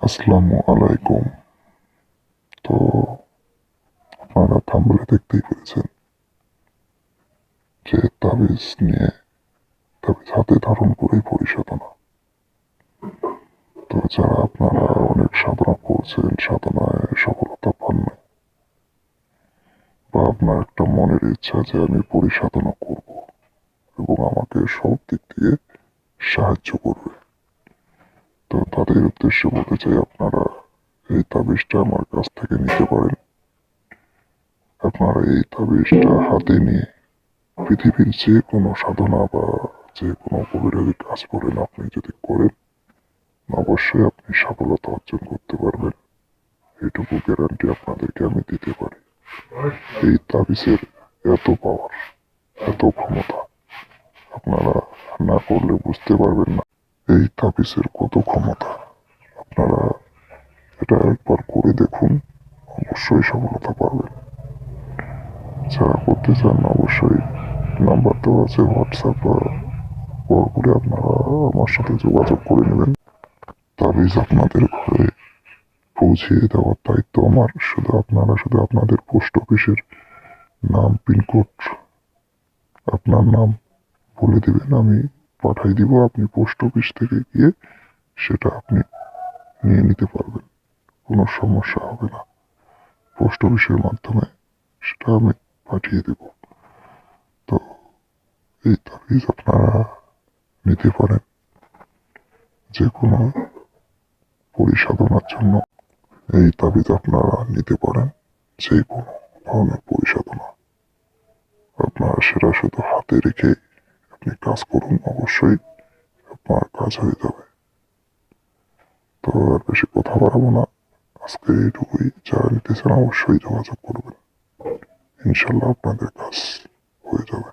আসসালামু আলাইকুম। তো আপনারা থাম্বনেলে দেখতেই পেরেছেন যে তাবিজ হাতে ধারণ করেই পরিসাধনা। তো যারা আপনারা অনেক সাধনা করছেন, সাধনায় সফলতা পান নাই, বা আপনার একটা মনের ইচ্ছা যে আমি পরিসাধনা করব এবং আমাকে সব দিক দিয়ে সাহায্য করবে, তো তাদের উদ্দেশ্যে বলতে চাই আপনারা এই তাবিজটা আমার কাছ থেকে নিতে পারেন। আপনারা এই তাবিজটা হাতে নিয়ে পৃথিবীর যে কোনো সাধনা বা যে কোনো কবিরাজি কাজ করেন, আপনি যদি করেন অবশ্যই আপনি সফলতা অর্জন করতে পারবেন। এইটুকু গ্যারান্টি আপনাদেরকে আমি দিতে পারি। এই তাবিজের এত পাওয়ার, এত ক্ষমতা, আপনারা না করলে বুঝতে পারবেন না এই তাবিজের কত ক্ষমতা। আপনারা এটা একবার করে দেখুন, অবশ্যই সফলতা পাবেন। যারা করতে চান অবশ্যই নাম্বার দেওয়া আছে হোয়াটসঅ্যাপ বা কল করে আপনারা আমার সাথে যোগাযোগ করে নেবেন। তাবিজ আপনাদের ঘরে পৌঁছিয়ে দেওয়ার দায়িত্ব আমার। শুধু আপনাদের পোস্ট অফিসের নাম, পিনকোড, আপনার নাম বলে দিবেন, আমি পাঠাই দিব। আপনি পোস্ট অফিস থেকে গিয়ে সেটা আপনি নিয়ে নিতে পারবেন, কোনো সমস্যা হবে না। পোস্ট অফিসের মাধ্যমে সেটা আমি পাঠিয়ে দেব। তো এই তাবিজ আপনারা নিতে পারেন যে কোনো পরিসাধনার জন্য। এই তাবিজ আপনারা নিতে পারেন যে কোনো ধরনের পরিসাধনা। আপনারা সেটা শুধু হাতে রেখে আপনি কাজ করুন, অবশ্যই আপনার কাজ হয়ে যাবে। তো আর বেশি কথা বাড়াবো না, আজকে এইটুকুই। যারা নিতে চান অবশ্যই যোগাযোগ করবেন, ইনশাল্লাহ আপনাদের কাজ হয়ে যাবে।